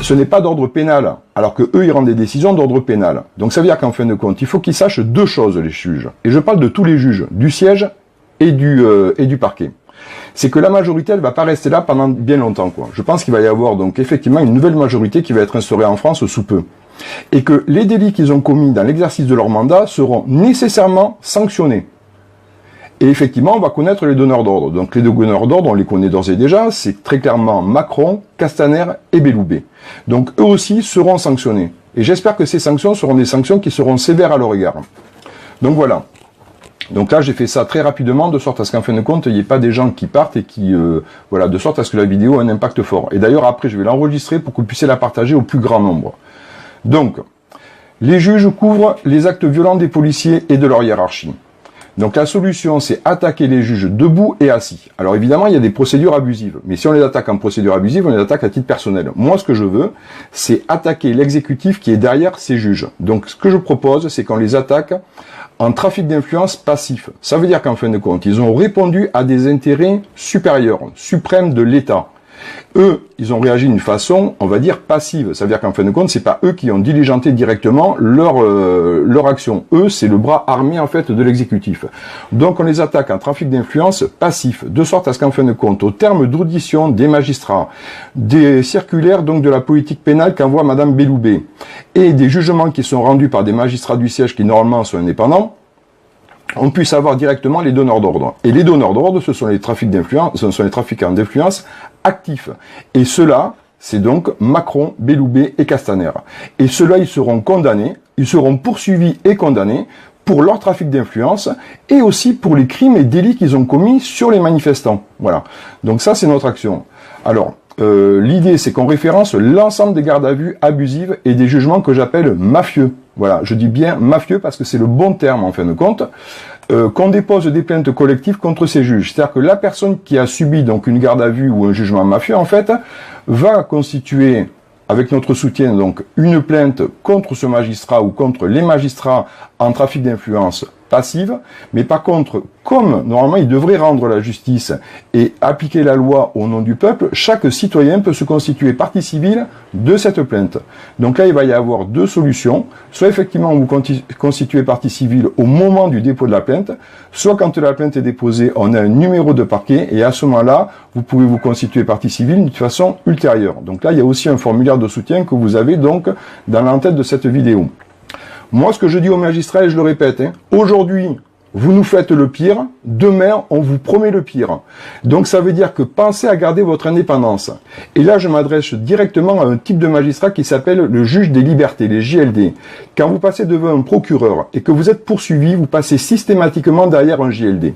ce n'est pas d'ordre pénal, alors que eux, ils rendent des décisions d'ordre pénal. Donc ça veut dire qu'en fin de compte, il faut qu'ils sachent deux choses, les juges. Et je parle de tous les juges, du siège et du parquet. C'est que la majorité, elle va pas rester là pendant bien longtemps, quoi. Je pense qu'il va y avoir donc effectivement une nouvelle majorité qui va être instaurée en France sous peu. Et que les délits qu'ils ont commis dans l'exercice de leur mandat seront nécessairement sanctionnés. Et effectivement, on va connaître les donneurs d'ordre. Donc les donneurs d'ordre, on les connaît d'ores et déjà, c'est très clairement Macron, Castaner et Belloubet. Donc eux aussi seront sanctionnés. Et j'espère que ces sanctions seront des sanctions qui seront sévères à leur égard. Donc voilà. Donc là, j'ai fait ça très rapidement, de sorte à ce qu'en fin de compte, il n'y ait pas des gens qui partent et qui... voilà, de sorte à ce que la vidéo ait un impact fort. Et d'ailleurs, après, je vais l'enregistrer pour que vous puissiez la partager au plus grand nombre. Donc, les juges couvrent les actes violents des policiers et de leur hiérarchie. Donc la solution, c'est attaquer les juges debout et assis. Alors évidemment, il y a des procédures abusives. Mais si on les attaque en procédure abusive, on les attaque à titre personnel. Moi, ce que je veux, c'est attaquer l'exécutif qui est derrière ces juges. Donc ce que je propose, c'est qu'on les attaque en trafic d'influence passif. Ça veut dire qu'en fin de compte, ils ont répondu à des intérêts supérieurs, suprêmes de l'État. Eux, ils ont réagi d'une façon, on va dire, passive. Ça veut dire qu'en fin de compte, c'est pas eux qui ont diligenté directement leur action. Eux, c'est le bras armé, en fait, de l'exécutif. Donc, on les attaque en trafic d'influence passif, de sorte à ce qu'en fin de compte, au terme d'audition des magistrats, des circulaires, donc, de la politique pénale qu'envoie Madame Belloubet, et des jugements qui sont rendus par des magistrats du siège qui, normalement, sont indépendants, on puisse avoir directement les donneurs d'ordre. Et les donneurs d'ordre, ce sont les trafics d'influence, ce sont les trafiquants d'influence actifs. Et ceux-là, c'est donc Macron, Belloubet et Castaner. Et ceux-là, ils seront condamnés, ils seront poursuivis et condamnés pour leur trafic d'influence et aussi pour les crimes et délits qu'ils ont commis sur les manifestants. Voilà. Donc ça, c'est notre action. Alors, l'idée, c'est qu'on référence l'ensemble des gardes à vue abusives et des jugements que j'appelle mafieux. Voilà, je dis bien mafieux parce que c'est le bon terme en fin de compte, qu'on dépose des plaintes collectives contre ces juges. C'est-à-dire que la personne qui a subi donc une garde à vue ou un jugement mafieux, en fait, va constituer, avec notre soutien, donc, une plainte contre ce magistrat ou contre les magistrats en trafic d'influence passive, mais par contre, comme normalement il devrait rendre la justice et appliquer la loi au nom du peuple, chaque citoyen peut se constituer partie civile de cette plainte. Donc là, il va y avoir deux solutions. Soit effectivement vous constituez partie civile au moment du dépôt de la plainte, soit quand la plainte est déposée, on a un numéro de parquet et à ce moment-là, vous pouvez vous constituer partie civile de façon ultérieure. Donc là, il y a aussi un formulaire de soutien que vous avez donc dans l'entête de cette vidéo. Moi, ce que je dis aux magistrats, et je le répète, aujourd'hui, vous nous faites le pire, demain, on vous promet le pire. Donc, ça veut dire que pensez à garder votre indépendance. Et là, je m'adresse directement à un type de magistrat qui s'appelle le juge des libertés, les JLD. Quand vous passez devant un procureur et que vous êtes poursuivi, vous passez systématiquement derrière un JLD.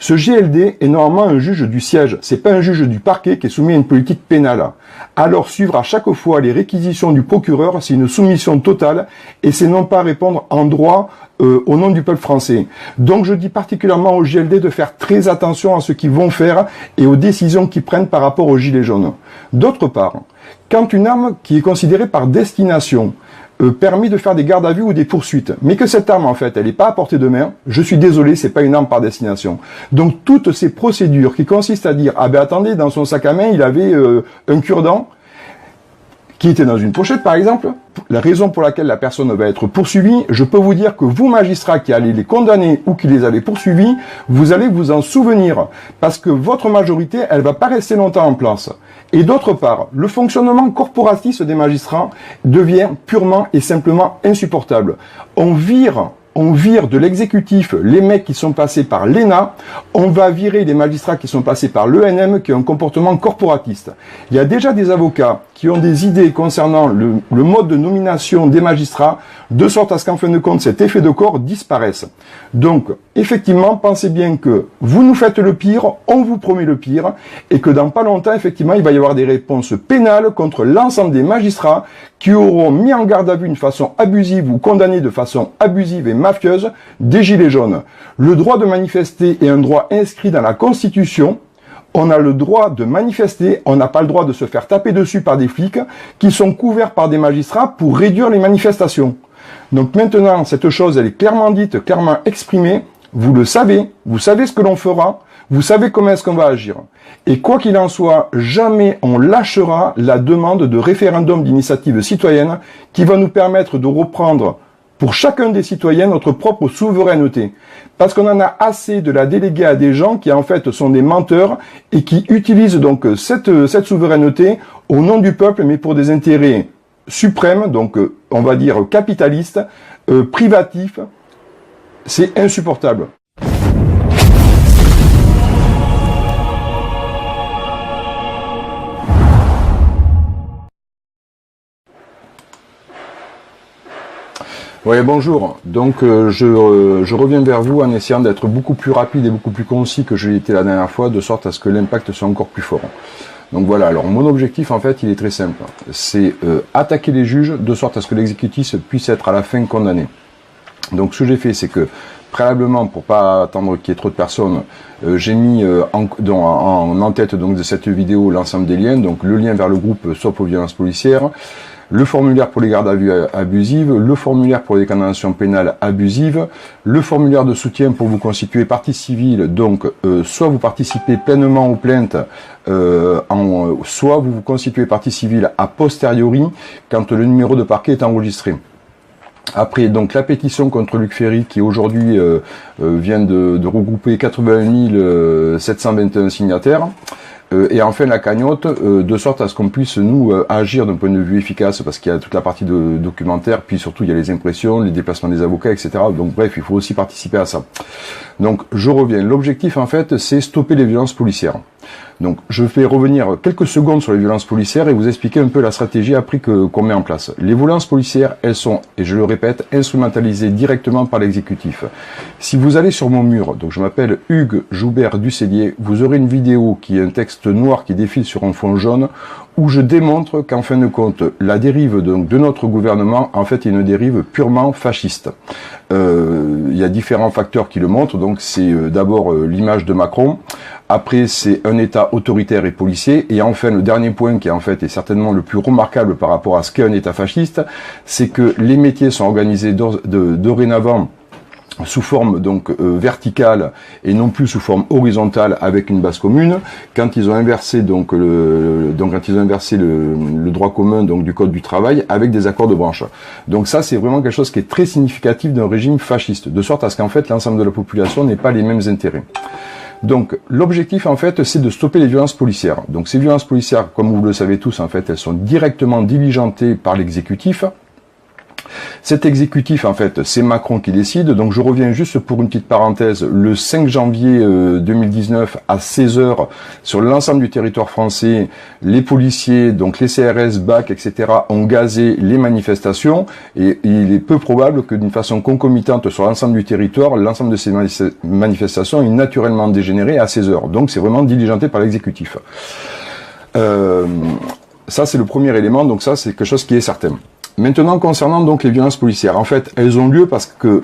Ce JLD est normalement un juge du siège, c'est pas un juge du parquet qui est soumis à une politique pénale. Alors suivre à chaque fois les réquisitions du procureur, c'est une soumission totale et c'est non pas répondre en droit au nom du peuple français. Donc je dis particulièrement au JLD de faire très attention à ce qu'ils vont faire et aux décisions qu'ils prennent par rapport aux gilets jaunes. D'autre part, quand une arme qui est considérée par destination permet de faire des gardes à vue ou des poursuites, mais que cette arme en fait elle n'est pas à portée de main, je suis désolé, c'est pas une arme par destination. Donc toutes ces procédures qui consistent à dire ah ben attendez, dans son sac à main il avait un cure-dent qui était dans une pochette par exemple, la raison pour laquelle la personne va être poursuivie, je peux vous dire que vous magistrats qui allez les condamner ou qui les avez poursuivis, vous allez vous en souvenir parce que votre majorité elle va pas rester longtemps en place. Et d'autre part, le fonctionnement corporatiste des magistrats devient purement et simplement insupportable. On vire de l'exécutif les mecs qui sont passés par l'ENA, on va virer les magistrats qui sont passés par l'ENM qui ont un comportement corporatiste. Il y a déjà des avocats qui ont des idées concernant le mode de nomination des magistrats, de sorte à ce qu'en fin de compte, cet effet de corps disparaisse. Donc, effectivement, pensez bien que vous nous faites le pire, on vous promet le pire, et que dans pas longtemps, effectivement, il va y avoir des réponses pénales contre l'ensemble des magistrats qui auront mis en garde à vue d'une façon abusive ou condamné de façon abusive et mafieuse des gilets jaunes. Le droit de manifester est un droit inscrit dans la Constitution. On a le droit de manifester, on n'a pas le droit de se faire taper dessus par des flics qui sont couverts par des magistrats pour réduire les manifestations. Donc maintenant, cette chose, elle est clairement dite, clairement exprimée. vous le savez, vous savez ce que l'on fera, vous savez comment est-ce qu'on va agir. Et quoi qu'il en soit, jamais on lâchera la demande de référendum d'initiative citoyenne qui va nous permettre de reprendre pour chacun des citoyens notre propre souveraineté. Parce qu'on en a assez de la déléguer à des gens qui en fait sont des menteurs et qui utilisent donc cette souveraineté au nom du peuple mais pour des intérêts suprêmes, donc on va dire capitalistes, privatifs. C'est insupportable. Oui, bonjour. Donc je reviens vers vous en essayant d'être beaucoup plus rapide et beaucoup plus concis que je l'ai été la dernière fois, de sorte à ce que l'impact soit encore plus fort. Donc voilà, alors mon objectif en fait il est très simple, c'est attaquer les juges de sorte à ce que l'exécutif puisse être à la fin condamné. Donc ce que j'ai fait c'est que préalablement, pour pas attendre qu'il y ait trop de personnes, j'ai mis en tête donc de cette vidéo l'ensemble des liens, donc le lien vers le groupe Stop aux violences policières, le formulaire pour les gardes à vue abusives, le formulaire pour les condamnations pénales abusives, le formulaire de soutien pour vous constituer partie civile, donc soit vous participez pleinement aux plaintes, soit vous vous constituez partie civile a posteriori quand le numéro de parquet est enregistré. Après, donc la pétition contre Luc Ferry qui aujourd'hui vient de regrouper 81 721 signataires. Et enfin la cagnotte, de sorte à ce qu'on puisse nous agir d'un point de vue efficace, parce qu'il y a toute la partie de documentaire, puis surtout il y a les impressions, les déplacements des avocats, etc. Donc bref, il faut aussi participer à ça. Donc je reviens, l'objectif en fait c'est stopper les violences policières. Donc je vais revenir quelques secondes sur les violences policières et vous expliquer un peu la stratégie après qu'on met en place. Les violences policières, elles sont, et je le répète, instrumentalisées directement par l'exécutif. Si vous allez sur mon mur, donc je m'appelle Hugues Joubert Ducellier, vous aurez une vidéo qui est un texte noir qui défile sur un fond jaune où je démontre qu'en fin de compte, la dérive donc, de notre gouvernement, en fait, est une dérive purement fasciste. Il y a différents facteurs qui le montrent, donc c'est d'abord l'image de Macron, après c'est un État autoritaire et policier, et enfin le dernier point qui en fait est certainement le plus remarquable par rapport à ce qu'est un État fasciste, c'est que les métiers sont organisés dorénavant sous forme donc verticale et non plus sous forme horizontale avec une base commune. Quand ils ont inversé donc le droit commun donc du code du travail avec des accords de branche. Donc ça c'est vraiment quelque chose qui est très significatif d'un régime fasciste, de sorte à ce qu'en fait l'ensemble de la population n'ait pas les mêmes intérêts. Donc l'objectif en fait c'est de stopper les violences policières. Donc ces violences policières, comme vous le savez tous en fait, elles sont directement diligentées par l'exécutif. Cet exécutif, en fait, c'est Macron qui décide. Donc, je reviens juste pour une petite parenthèse. Le 5 janvier 2019, à 16h, sur l'ensemble du territoire français, les policiers, donc les CRS, BAC, etc., ont gazé les manifestations. Et il est peu probable que d'une façon concomitante sur l'ensemble du territoire, l'ensemble de ces manifestations est naturellement dégénéré à 16h. Donc, c'est vraiment diligenté par l'exécutif. Ça, c'est le premier élément. Donc, ça, c'est quelque chose qui est certain. Maintenant, concernant donc les violences policières, en fait, elles ont lieu parce que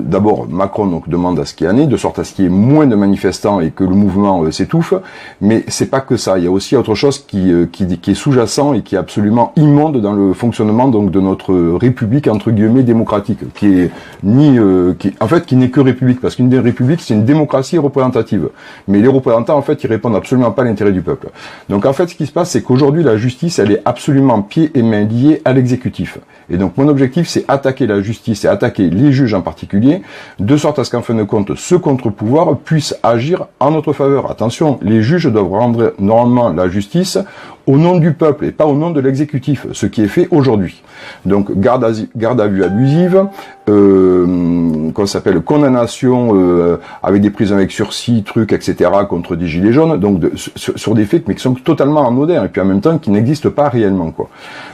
d'abord Macron donc demande à ce qu'il y en ait, de sorte à ce qu'il y ait moins de manifestants et que le mouvement s'étouffe. Mais c'est pas que ça. Il y a aussi autre chose qui est sous-jacent et qui est absolument immonde dans le fonctionnement donc de notre République entre guillemets démocratique, qui n'est que république, parce qu'une république c'est une démocratie représentative. Mais les représentants en fait ils répondent absolument pas à l'intérêt du peuple. Donc en fait ce qui se passe c'est qu'aujourd'hui la justice elle est absolument pieds et mains liés à l'exécutif. Et donc mon objectif c'est attaquer la justice et attaquer les juges en particulier, de sorte à ce qu'en fin de compte ce contre-pouvoir puisse agir en notre faveur. Attention, les juges doivent rendre normalement la justice au nom du peuple et pas au nom de l'exécutif, ce qui est fait aujourd'hui. Donc garde à vue abusive, qu'on s'appelle condamnation avec des prisons avec sursis, trucs, etc. contre des gilets jaunes, donc sur des faits mais qui sont totalement anodins et puis en même temps qui n'existent pas réellement, quoi.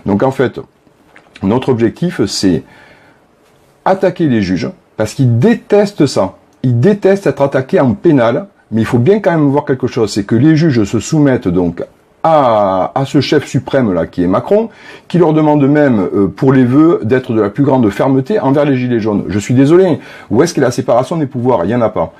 Donc en fait, notre objectif c'est attaquer les juges parce qu'ils détestent ça. Ils détestent être attaqués en pénal, mais il faut bien quand même voir quelque chose, c'est que les juges se soumettent donc à ce chef suprême là qui est Macron, qui leur demande même pour les vœux d'être de la plus grande fermeté envers les gilets jaunes. Je suis désolé, où est-ce qu'il y a la séparation des pouvoirs? Il n'y en a pas.